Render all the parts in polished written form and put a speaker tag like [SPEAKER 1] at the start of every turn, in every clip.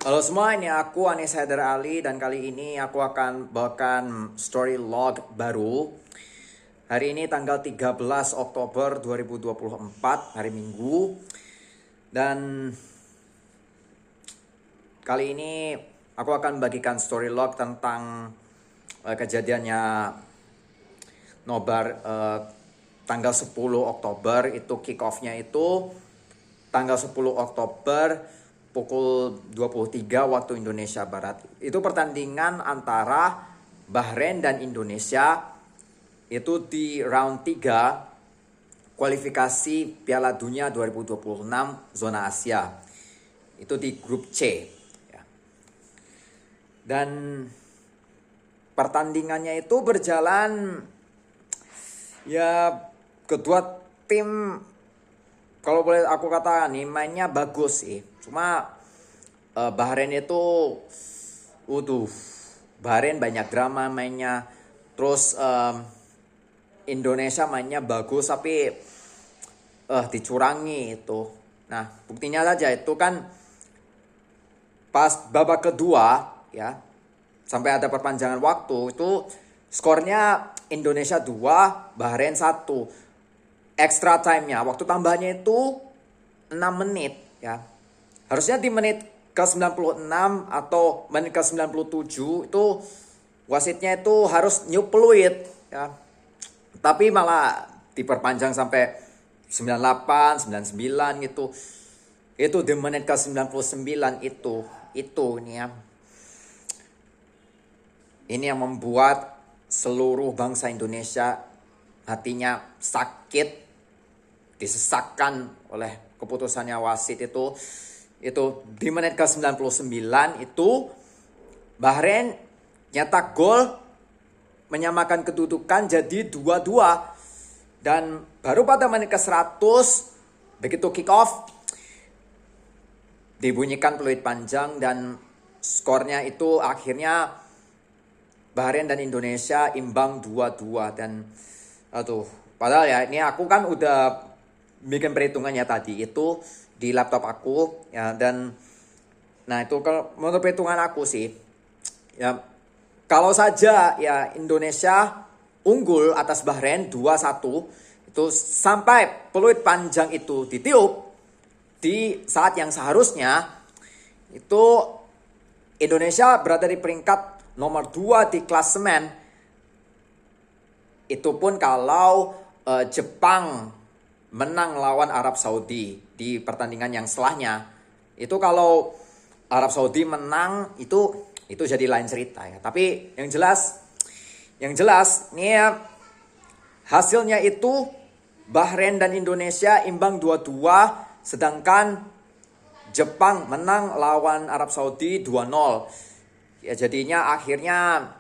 [SPEAKER 1] Halo semua, ini aku Anis Haidar Ali dan kali ini aku akan bawakan story log baru. Hari ini tanggal 13 Oktober 2024, hari Minggu. Dan kali ini aku akan bagikan story log tentang kejadiannya nobar tanggal 10 Oktober. Itu kick off-nya itu tanggal 10 Oktober pukul 23 waktu Indonesia Barat. Itu pertandingan antara Bahrain dan Indonesia. Itu di round 3 kualifikasi Piala Dunia 2026 zona Asia. Itu di grup C. Dan pertandingannya itu berjalan, ya kedua tim kalau boleh aku katakan nih mainnya bagus sih. Cuma Bahrain itu Bahrain banyak drama mainnya. Terus Indonesia mainnya bagus tapi dicurangi itu. Nah, buktinya saja itu kan pas babak kedua ya, sampai ada perpanjangan waktu itu skornya Indonesia 2, Bahrain 1. Extra time-nya, waktu tambahnya itu 6 menit ya. Harusnya di menit ke 96 atau menit ke 97 itu wasitnya itu harus new fluid ya. Tapi malah diperpanjang sampai 98, 99 gitu. Itu di menit ke 99 itu ini ya. Ini yang membuat seluruh bangsa Indonesia hatinya sakit, disesakkan oleh keputusannya wasit itu di menit ke 99 itu Bahrain nyetak gol menyamakan kedudukan jadi 2-2. Dan baru pada menit ke 100 begitu kick off dibunyikan peluit panjang dan skornya itu akhirnya Bahrain dan Indonesia imbang 2-2. Dan padahal ya ini aku kan udah bikin perhitungannya tadi itu di laptop aku ya. Dan nah itu kalau menurut perhitungan aku sih ya, kalau saja ya Indonesia unggul atas Bahrain 2-1 itu sampai peluit panjang itu ditiup di saat yang seharusnya, itu Indonesia berada di peringkat nomor 2 di klasemen. Itu pun kalau Jepang menang lawan Arab Saudi di pertandingan yang setelahnya. Itu kalau Arab Saudi menang itu jadi lain cerita ya. Tapi yang jelas nih ya, hasilnya itu Bahrain dan Indonesia imbang 2-2, sedangkan Jepang menang lawan Arab Saudi 2-0. Ya jadinya akhirnya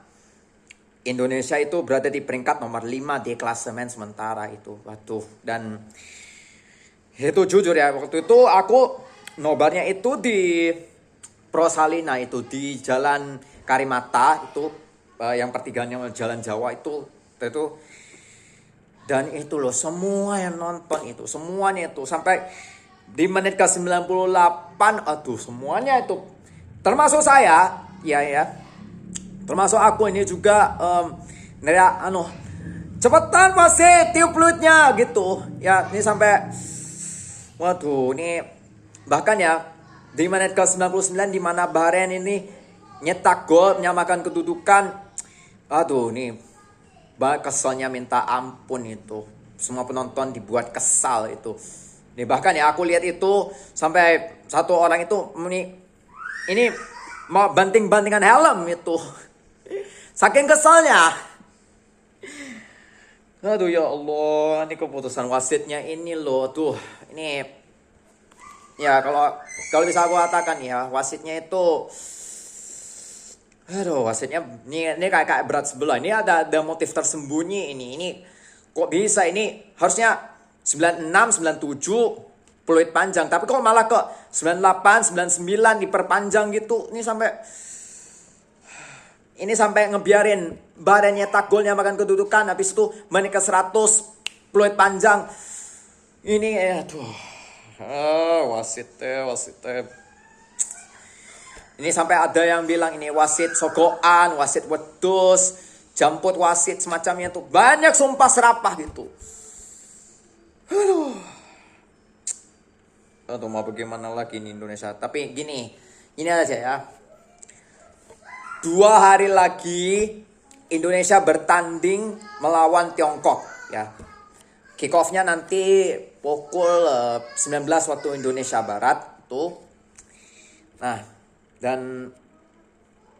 [SPEAKER 1] Indonesia itu berada di peringkat nomor 5 di klasemen sementara itu. Dan itu jujur ya, waktu itu aku nobarnya itu di Prosalina itu di Jalan Karimata itu, yang pertigaannya Jalan Jawa itu. Dan itu loh, semua yang nonton itu, semuanya itu sampai di menit ke 98, semuanya itu termasuk saya ya. Termasuk aku ini juga neriak cepetan wasit tiup peluitnya gitu. Ya, ini sampai ini bahkan ya di menit ke 99 di mana Bahrain ini nyetak gol menyamakan kedudukan. Nih keselnya minta ampun itu. Semua penonton dibuat kesal itu. Nih bahkan ya aku lihat itu sampai satu orang itu ini mau banting-bantingan helm itu. Saking kesalnya. Ya Allah, ini keputusan wasitnya ini loh ini ya kalau bisa aku katakan ya, wasitnya itu wasitnya ini kayak berat sebelah. Ini ada motif tersembunyi ini kok bisa, ini harusnya 96, 97 peluit panjang, tapi kok malah ke 98, 99 diperpanjang gitu. Ini sampai ngebiarin Bahrain nyetak golnya makan kedudukan, habis itu menit ke 100 peluit panjang. Ini wasitnya Ini sampai ada yang bilang ini wasit sogoan, wasit wedus, jemput wasit semacamnya tuh. Banyak sumpah serapah gitu. Aduh, mau bagaimana lagi nih Indonesia. Tapi gini, ini aja ya. 2 hari lagi Indonesia bertanding melawan Tiongkok ya. Kick off-nya nanti pukul 19 waktu Indonesia Barat tuh. Nah, dan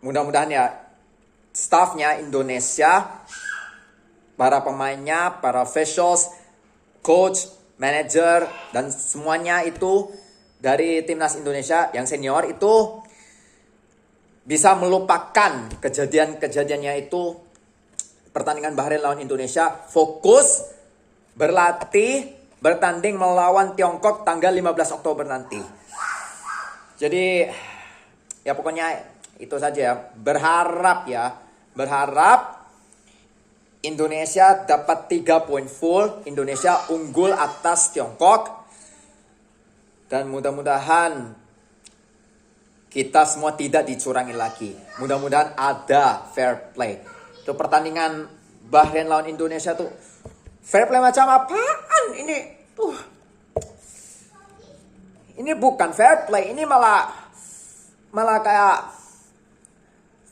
[SPEAKER 1] mudah-mudahan ya staffnya Indonesia, para pemainnya, para officials, coach, manager, dan semuanya itu dari timnas Indonesia yang senior itu bisa melupakan kejadian-kejadiannya itu pertandingan Bahrain lawan Indonesia, fokus berlatih, bertanding melawan Tiongkok tanggal 15 Oktober nanti. Jadi ya pokoknya itu saja ya. Berharap Indonesia dapat 3 poin full, Indonesia unggul atas Tiongkok. Dan mudah-mudahan kita semua tidak dicurangi lagi. Mudah-mudahan ada fair play. Itu pertandingan Bahrain lawan Indonesia tuh fair play macam apaan ini? Ini bukan fair play, ini malah kayak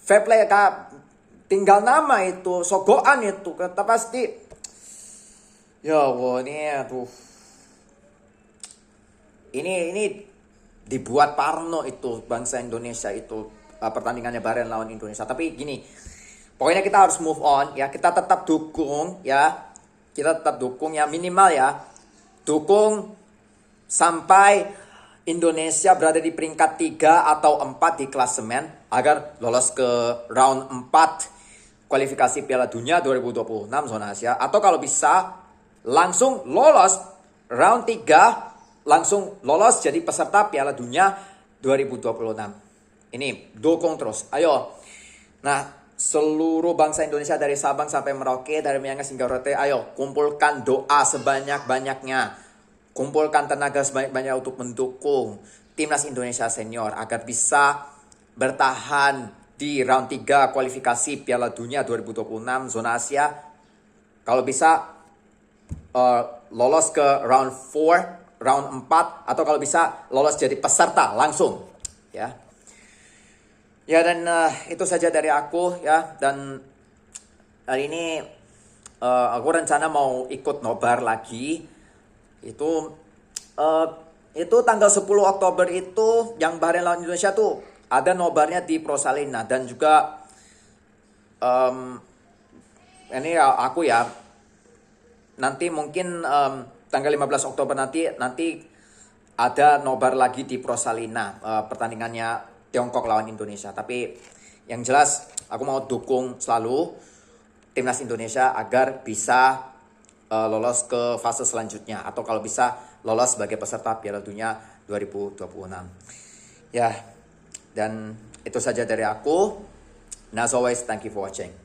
[SPEAKER 1] fair play kayak tinggal nama itu, sogoan itu. Kata pasti ya Allah, ini dibuat parno itu bangsa Indonesia itu pertandingannya Bahrain lawan Indonesia. Tapi gini, pokoknya kita harus move on ya. Kita tetap dukung ya. Kita tetap dukung ya, minimal ya. Dukung sampai Indonesia berada di peringkat 3 atau 4 di klasemen agar lolos ke round 4 kualifikasi Piala Dunia 2026 zona Asia. Atau kalau bisa langsung lolos round 3, langsung lolos jadi peserta Piala Dunia 2026. Ini dukung terus. Ayo. Nah, seluruh bangsa Indonesia dari Sabang sampai Merauke, dari Miangas hingga Rote, ayo kumpulkan doa sebanyak-banyaknya. Kumpulkan tenaga sebanyak-banyaknya untuk mendukung timnas Indonesia senior agar bisa bertahan di round 3 kualifikasi Piala Dunia 2026 zona Asia. Kalau bisa lolos ke round 4, round 4, atau kalau bisa lolos jadi peserta langsung ya. Ya, dan itu saja dari aku ya. Dan hari ini aku rencana mau ikut nobar lagi. Itu tanggal 10 Oktober itu yang Bahrain lawan Indonesia tuh ada nobarnya di Prosalina. Dan juga ini ya, aku ya nanti mungkin tanggal 15 Oktober nanti ada nobar lagi di Prosalina, pertandingannya Tiongkok lawan Indonesia. Tapi yang jelas aku mau dukung selalu timnas Indonesia agar bisa lolos ke fase selanjutnya, atau kalau bisa lolos sebagai peserta Piala Dunia 2026. Ya, dan itu saja dari aku. And as always, thank you for watching.